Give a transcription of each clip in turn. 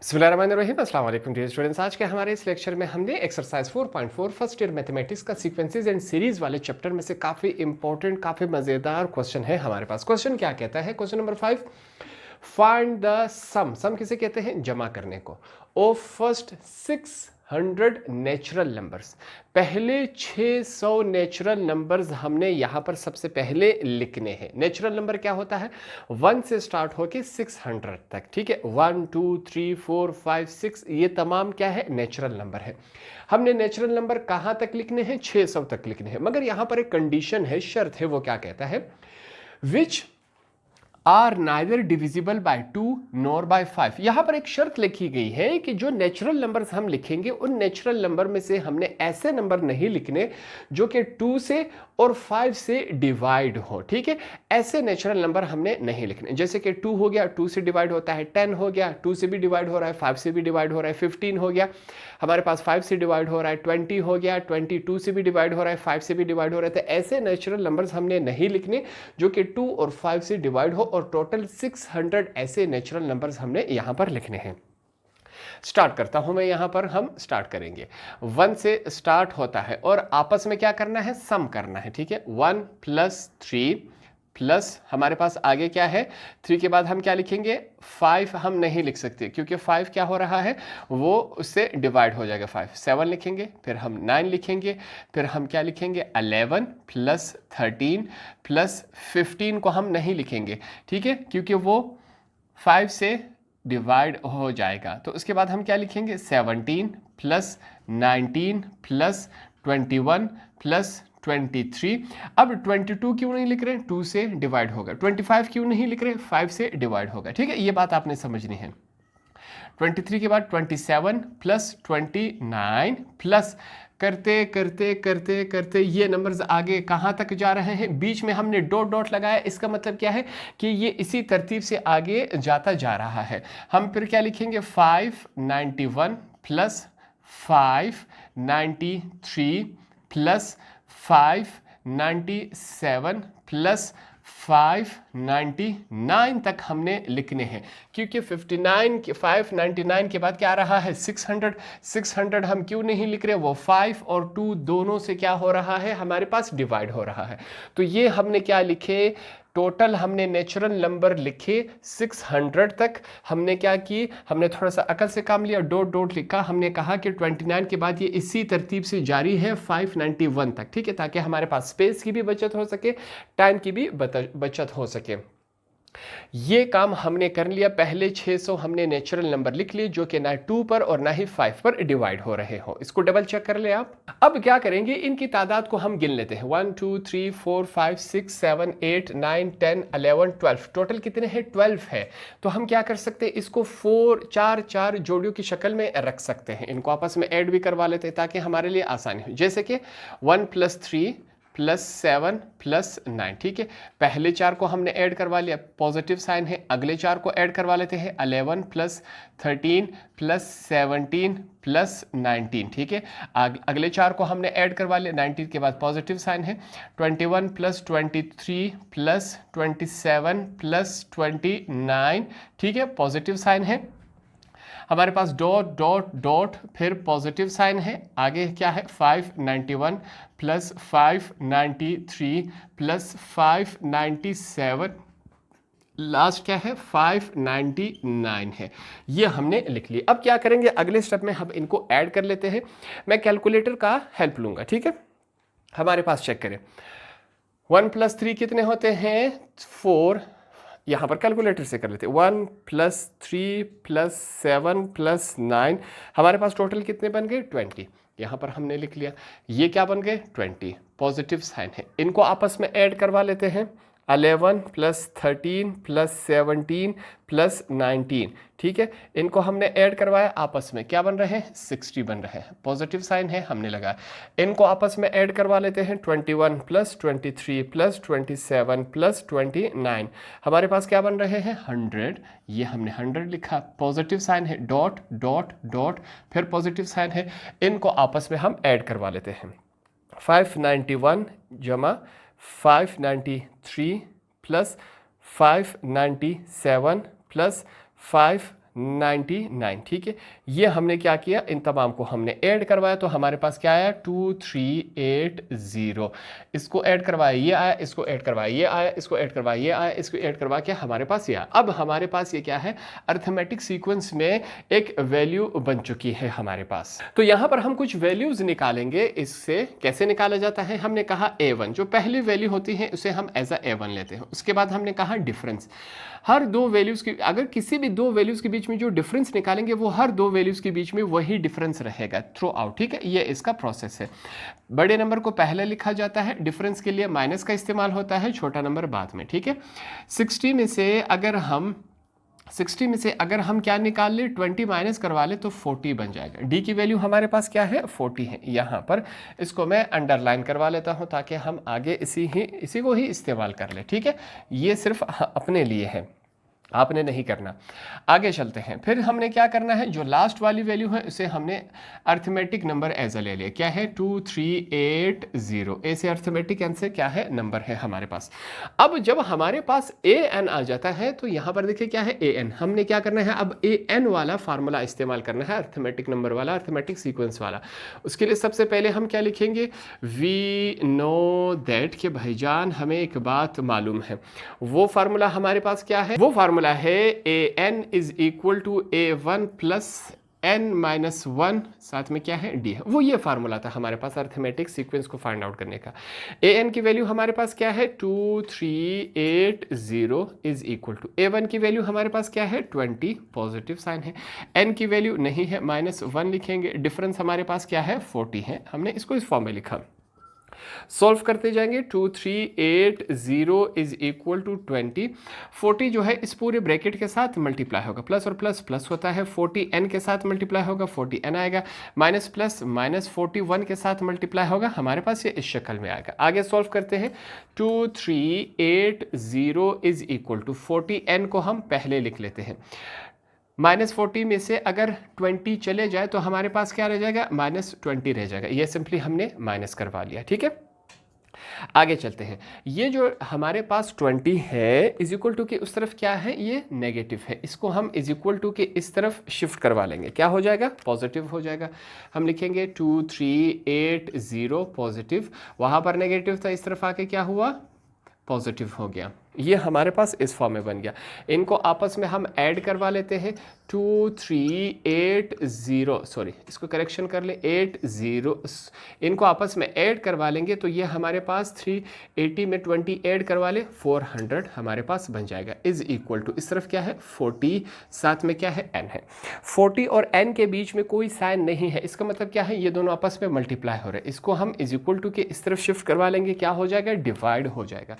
बिस्मिल्लाहिर्रहमानिर्रहीम, अस्सलाम वालेकुम डियर स्टूडेंट्स। आज के हमारे इस लेक्चर में हमने एक्सरसाइज 4.4 फर्स्ट ईयर मैथमेटिक्स का सीक्वेंसेस एंड सीरीज वाले चैप्टर में से काफ़ी इंपॉर्टेंट, काफ़ी मज़ेदार क्वेश्चन है हमारे पास। क्वेश्चन क्या कहता है? क्वेश्चन नंबर 5, फाइंड द सम किसे कहते हैं? जमा करने को, ऑफ फर्स्ट 600 नेचुरल नंबर्स। पहले 600 नेचुरल नंबर्स हमने यहाँ पर सबसे पहले लिखने हैं। नेचुरल नंबर क्या होता है? 1 से स्टार्ट होके 600 तक, ठीक है। 1 2 3 4 5 6 ये तमाम क्या है? नेचुरल नंबर है। हमने नेचुरल नंबर कहाँ तक लिखने हैं? 600 तक लिखने हैं। मगर यहाँ पर एक कंडीशन है, शर्त है। वो क्या कहता है? Which are neither divisible by 2 nor by 5। यहां पर एक शर्त लिखी गई है कि जो नेचुरल नंबर्स हम लिखेंगे उन नेचुरल नंबर में से हमने ऐसे नंबर नहीं लिखने जो कि 2 से और 5 से डिवाइड हो, ठीक है। ऐसे नेचुरल नंबर हमने नहीं लिखने। जैसे कि 2 हो गया, 2 से डिवाइड होता है। 10 हो गया, 2 से भी डिवाइड हो रहा है, 5 से भी डिवाइड हो रहा है। 15 हो गया, हमारे पास 5 से डिवाइड हो रहा है। 20 हो गया, 22 से भी डिवाइड हो रहा है, 5 से भी डिवाइड हो रहा है। तो ऐसे नेचुरल नंबर्स हमने नहीं लिखने जो कि 2 और 5 से डिवाइड हो, और टोटल 600 ऐसे नेचुरल नंबर्स हमने यहां पर लिखने हैं। स्टार्ट करता हूं मैं। यहां पर हम स्टार्ट करेंगे, 1 से स्टार्ट होता है और आपस में क्या करना है? सम करना है, ठीक है। 1 + 3 प्लस हमारे पास आगे क्या है? 3 के बाद हम क्या लिखेंगे? 5 हम नहीं लिख सकते क्योंकि 5 क्या हो रहा है? वो उससे डिवाइड हो जाएगा। 5 7 लिखेंगे, फिर हम 9 लिखेंगे, फिर हम क्या लिखेंगे? 11 + 13 + 15 को हम नहीं लिखेंगे, ठीक है, क्योंकि वो 5 से डिवाइड हो जाएगा। तो उसके बाद हम क्या लिखेंगे? 17 + 19 + 21 + 23। अब 22 क्यों नहीं लिख रहे? 2 से डिवाइड होगा। 25 क्यों नहीं लिख रहे? 5 से डिवाइड होगा, ठीक है। ये बात आपने समझनी है। 23 के बाद 27 + 29 प्लस करते करते करते करते ये नंबर्स आगे कहाँ तक जा रहे हैं? बीच में हमने डॉट डॉट लगाया। इसका मतलब क्या है कि ये इसी तरतीब से आगे जाता जा रहा है। हम फिर क्या लिखेंगे? 591 + 593 + 597 + 599 तक हमने लिखने हैं, क्योंकि 599 के बाद क्या आ रहा है? 600 हम क्यों नहीं लिख रहे? वो 5 और 2 दोनों से क्या हो रहा है? हमारे पास डिवाइड हो रहा है। तो ये हमने क्या लिखे? टोटल हमने नेचुरल नंबर लिखे 600 तक। हमने क्या की? हमने थोड़ा सा अकल से काम लिया, डॉट डॉट लिखा। हमने कहा कि 29 के बाद ये इसी तरतीब से जारी है 591 तक, ठीक है, ताकि हमारे पास स्पेस की भी बचत हो सके, टाइम की भी बचत हो सके। ये काम हमने कर लिया। पहले 600 हमने नेचुरल नंबर लिख लिए जो कि ना 2 पर और ना ही 5 पर डिवाइड हो रहे हो। इसको डबल चेक कर ले आप। अब क्या करेंगे? इनकी तादाद को हम गिन लेते हैं। 1 2 3 4 5 6 7 8 9 10 11 12। टोटल कितने हैं? 12 है। तो हम क्या कर सकते हैं? इसको 4 जोड़ियों की शक्ल में रख सकते हैं। इनको आपस में ऐड भी करवा लेते हैं ताकि हमारे लिए आसानी हो। जैसे कि 1 + 3 + 7 + 9, ठीक है। पहले 4 को हमने ऐड करवा लिया, पॉजिटिव साइन है। अगले 4 को ऐड करवा लेते हैं, 11 + 13 + 17 + 19, ठीक है। अगले 4 को हमने ऐड करवा लिया, 19 के बाद पॉजिटिव साइन है। 21 + 23 + 27 + 29, ठीक है, पॉजिटिव साइन है। हमारे पास डॉट डॉट डॉट फिर पॉजिटिव साइन है। आगे क्या है? 591 + 593 + 597, लास्ट क्या है? 599 है। ये हमने लिख लिया। अब क्या करेंगे? अगले स्टेप में हम इनको ऐड कर लेते हैं। मैं कैलकुलेटर का हेल्प लूंगा, ठीक है। हमारे पास चेक करें, 1 + 3 कितने होते हैं? 4। यहाँ पर कैलकुलेटर से कर लेते हैं। 1 + 3 + 7 + 9, हमारे पास टोटल कितने बन गए? 20। यहाँ पर हमने लिख लिया। ये क्या बन गए? 20, पॉजिटिव साइन है। इनको आपस में ऐड करवा लेते हैं। 11 + 13 + 17 + 19, ठीक है। इनको हमने ऐड करवाया, आपस में क्या बन रहे हैं? 60 बन रहे हैं, पॉजिटिव साइन है, हमने लगाया। इनको आपस में ऐड करवा लेते हैं। 21 + 23 + 27 + 29, हमारे पास क्या बन रहे हैं? 100। ये हमने 100 लिखा, पॉजिटिव साइन है, डॉट डॉट डॉट फिर पॉजिटिव साइन है। इनको आपस में हम ऐड करवा लेते हैं। 591 = 593 + 597 + 99, ठीक है। ये हमने क्या किया, इन तमाम को हमने ऐड करवाया तो हमारे पास क्या आया 2380। इसको ऐड करवाया ये आया, इसको ऐड करवाया ये आया, इसको ऐड करवाया ये आया, इसको ऐड करवा के हमारे पास ये आया। अब हमारे पास ये क्या है, अर्थमेटिक सीक्वेंस में एक वैल्यू बन चुकी है हमारे पास। तो यहां पर हम कुछ वैल्यूज निकालेंगे। इससे कैसे निकाला जाता है, हमने कहा a1 जो पहली वैल्यू होती है उसे हम एज अ a1 लेते हैं। उसके बाद हमने कहा डिफरेंस, हर दो वैल्यूज की, अगर किसी भी दो वैल्यूज के बीच में जो डिफरेंस निकालेंगे वो हर दो वैल्यूज के बीच में वही डिफरेंस रहेगा थ्रू आउट, ठीक है। ये इसका प्रोसेस है। बड़े नंबर को पहले लिखा जाता है, डिफरेंस के लिए माइनस का इस्तेमाल होता है, छोटा नंबर बाद में, ठीक है। 60 में से अगर हम क्या निकाल ले, 20 माइनस करवा ले तो 40 बन जाएगा। डी की वैल्यू हमारे पास क्या है, 40 है। यहाँ पर इसको मैं अंडरलाइन करवा लेता हूँ ताकि हम आगे इसी को ही इस्तेमाल कर ले, ठीक है। ये सिर्फ अपने लिए है, आपने नहीं करना। आगे चलते हैं। फिर हमने क्या करना है, जो लास्ट वाली वैल्यू है उसे हमने अर्थमेटिक नंबर एज अ ले लिया। क्या है 2380, ए से अर्थमेटिक एन से क्या है, नंबर है हमारे पास। अब जब हमारे पास ए एन आ जाता है तो यहां पर देखिए क्या है ए एन, हमने क्या करना है अब ए एन वाला फार्मूला इस्तेमाल करना है, अर्थमेटिक नंबर वाला, अर्थमेटिक सीक्वेंस वाला। उसके लिए सबसे पहले हम क्या लिखेंगे, वी नो दैट कि भाईजान हमें एक बात मालूम है। वो फार्मूला हमारे पास क्या है, वो फार्मूला है a n is equal to a one plus n minus 1 साथ में क्या है डी है। वो ये फार्मूला था हमारे पास अर्थमेटिक सीक्वेंस को फाइंड आउट करने का। ए एन की वैल्यू हमारे पास क्या है 2380 is equal to a one की वैल्यू हमारे पास क्या है 20, पॉजिटिव साइन है। n की वैल्यू नहीं है, -1 लिखेंगे। डिफरेंस हमारे पास क्या है 40 है, हमने इसको इस फॉर्म में लिखा। सॉल्व करते जाएंगे, 2380 इज इक्वल टू 20। 40 जो है इस पूरे ब्रैकेट के साथ मल्टीप्लाई होगा, प्लस और प्लस प्लस होता है, 40 n के साथ मल्टीप्लाई होगा, 40 n आएगा, माइनस प्लस माइनस 41 के साथ मल्टीप्लाई होगा, हमारे पास ये इस शक्ल में आएगा। आगे सॉल्व करते हैं, 2380 इज इक्वल टू 40 n को हम पहले लिख लेते हैं। -40 में से अगर 20 चले जाए तो हमारे पास क्या रह जाएगा, -20 रह जाएगा। ये सिंपली हमने माइनस करवा लिया, ठीक है। आगे चलते हैं। ये जो हमारे पास 20 है इज इक्वल टू के उस तरफ क्या है, ये नेगेटिव है, इसको हम इज इक्वल टू के इस तरफ शिफ्ट करवा लेंगे। क्या हो जाएगा, पॉजिटिव हो जाएगा। हम लिखेंगे 2380 पॉजिटिव, वहाँ पर नेगेटिव था, इस तरफ आके क्या हुआ, पॉजिटिव हो गया। ये हमारे पास इस फॉर्म में बन गया। इनको आपस में हम ऐड करवा लेते हैं, 2380 सॉरी इसको करेक्शन कर ले 80, इनको आपस में ऐड करवा लेंगे तो ये हमारे पास 380 में 20 ऐड करवा ले 400 हमारे पास बन जाएगा। इज इक्वल टू इस तरफ क्या है 40, साथ में क्या है n है। 40 और n के बीच में कोई साइन नहीं है, इसका मतलब क्या है, ये दोनों आपस में मल्टीप्लाई हो रहे हैं। इसको हम इज इक्वल टू के इस तरफ शिफ्ट करवा लेंगे, क्या हो जाएगा, डिवाइड हो जाएगा।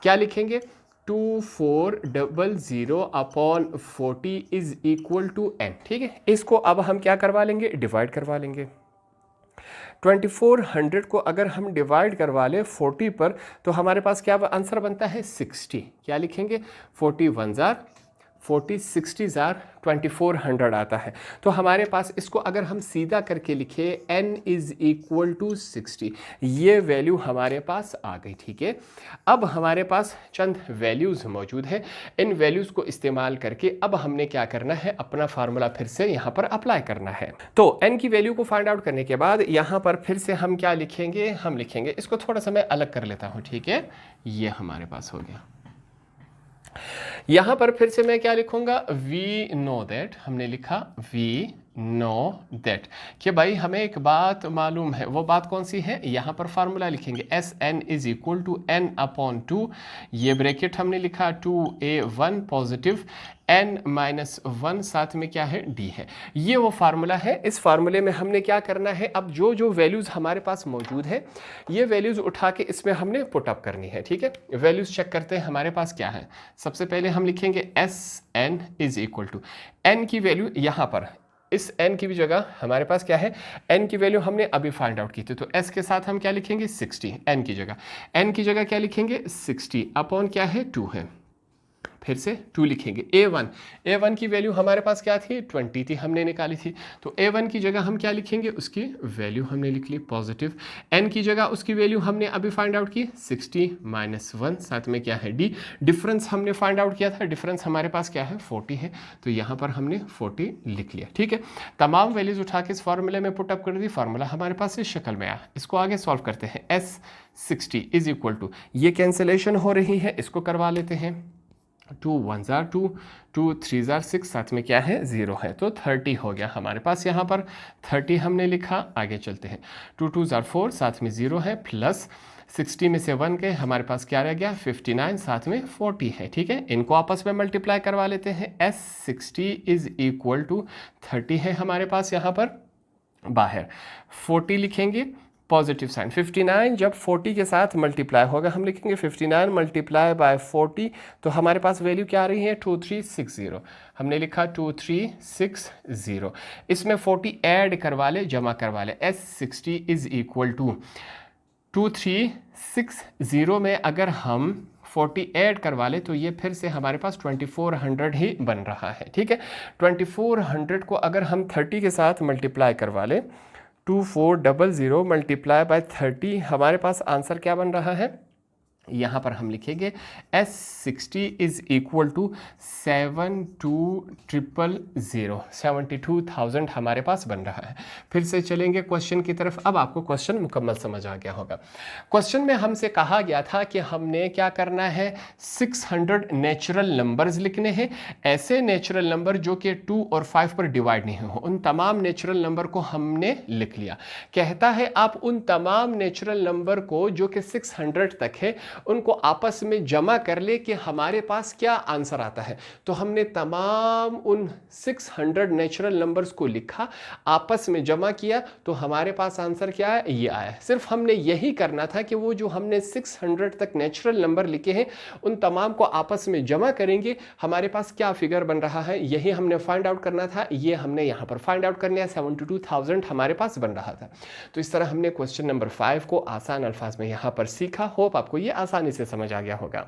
क्या लिखेंगे, 2400 upon 40 is equal to n, ठीक है। इसको अब हम क्या करवा लेंगे, डिवाइड करवा लेंगे। 2400 को अगर हम डिवाइड करवा ले 40 पर तो हमारे पास क्या आंसर बनता है 60। क्या लिखेंगे, 40 60 2400 आता है। तो हमारे पास इसको अगर हम सीधा करके लिखे n इज इक्वल टू 60, ये वैल्यू हमारे पास आ गई, ठीक है। अब हमारे पास चंद वैल्यूज़ मौजूद है, इन वैल्यूज़ को इस्तेमाल करके अब हमने क्या करना है, अपना फार्मूला फिर से यहाँ पर अप्लाई करना है। तो n की वैल्यू को फाइंड आउट करने के बाद यहाँ पर फिर से हम क्या लिखेंगे, हम लिखेंगे इसको थोड़ा सा मैं अलग कर लेता हूँ, ठीक है। ये हमारे पास हो गया। यहां पर फिर से मैं क्या लिखूंगा, वी नो दैट, हमने लिखा वी नो दैट कि भाई हमें एक बात मालूम है। वो बात कौन सी है, यहां पर फार्मूला लिखेंगे S N is equal to n upon 2, ये ब्रैकेट हमने लिखा 2a1 पॉजिटिव n माइनस 1 साथ में क्या है d है। ये वो फार्मूला है। इस फार्मूले में हमने क्या करना है, अब जो जो वैल्यूज़ हमारे पास मौजूद है ये वैल्यूज़ उठा के इसमें हमने पुटअप करनी है, ठीक है। वैल्यूज़ चेक करते हैं हमारे पास क्या है। सबसे पहले हम लिखेंगे S N is equal to, N की वैल्यू यहाँ पर इस n की भी जगह हमारे पास क्या है, n की वैल्यू हमने अभी फाइंड आउट की थी, तो s के साथ हम क्या लिखेंगे 60, n की जगह क्या लिखेंगे 60 अपॉन क्या है 2 है, फिर से 2 लिखेंगे। A1 की वैल्यू हमारे पास क्या थी, 20 थी, हमने निकाली थी। तो A1 की जगह हम क्या लिखेंगे, उसकी वैल्यू हमने लिख ली पॉजिटिव। N की जगह उसकी वैल्यू हमने अभी फाइंड आउट की 60 - 1, साथ में क्या है D। डिफरेंस हमने फाइंड आउट किया था, डिफरेंस हमारे पास क्या है 40 है, तो यहाँ पर हमने 40 लिख लिया। ठीक है, तमाम वैल्यूज उठा के इस फॉर्मूले में पुट अप कर दी, फार्मूला हमारे पास इस शक्ल में आया। इसको आगे सॉल्व करते हैं। S60 इज इक्वल टू, ये कैंसिलेशन हो रही है, इसको करवा लेते हैं। 2 1 जार 2, 2 3 जार 6, साथ में क्या है 0 है, तो 30 हो गया हमारे पास। यहाँ पर 30 हमने लिखा। आगे चलते हैं। 2 2 जार 4, साथ में 0 है, प्लस 60 में से 1 गए, हमारे पास क्या रह गया 59, साथ में 40 है। ठीक है, इनको आपस में मल्टीप्लाई करवा लेते हैं। S60 इज इक्वल टू 30 है हमारे पास, यहाँ पर बाहर 40 लिखेंगे, पॉजिटिव साइन। 59 जब 40 के साथ मल्टीप्लाई होगा, हम लिखेंगे 59 मल्टीप्लाई बाय 40, तो हमारे पास वैल्यू क्या आ रही है 2360। हमने लिखा 2360, इसमें 40 ऐड करवा ले, जमा करवा ले। S60 इज इक्वल टू 2360 में अगर हम 40 ऐड करवा ले तो ये फिर से हमारे पास 2400 ही बन रहा है। ठीक है, 2400 को अगर हम 30 के साथ मल्टीप्लाई करवा ले, 2400 मल्टीप्लाई बाय 30, हमारे पास आंसर क्या बन रहा है, यहाँ पर हम लिखेंगे S60 इज इक्वल टू 72,000, 72,000 हमारे पास बन रहा है। फिर से चलेंगे क्वेश्चन की तरफ। अब आपको क्वेश्चन मुकम्मल समझ आ गया होगा। क्वेश्चन में हमसे कहा गया था कि हमने क्या करना है, 600 नेचुरल नंबर्स लिखने हैं, ऐसे नेचुरल नंबर जो कि 2 और 5 पर डिवाइड नहीं हो। उन तमाम नेचुरल नंबर को हमने लिख लिया। कहता है आप उन तमाम नेचुरल नंबर को जो कि 600 तक है, उनको आपस में जमा कर ले कि हमारे पास क्या आंसर आता है। तो हमने तमाम उन 600 नेचुरल नंबर्स को लिखा, आपस में जमा किया, तो हमारे पास आंसर क्या है, ये आया। सिर्फ हमने यही करना था कि वो जो हमने 600 तक नेचुरल नंबर लिखे हैं, उन तमाम को आपस में जमा करेंगे, हमारे पास क्या फिगर बन रहा है, यही हमने फाइंड आउट करना था। ये हमने यहाँ पर फाइंड आउट कर लिया, 72,000 हमारे पास बन रहा था। तो इस तरह हमने क्वेश्चन नंबर 5 को आसान अल्फाज में यहाँ पर सीखा। होप आपको ये आसानी से समझ आ गया होगा।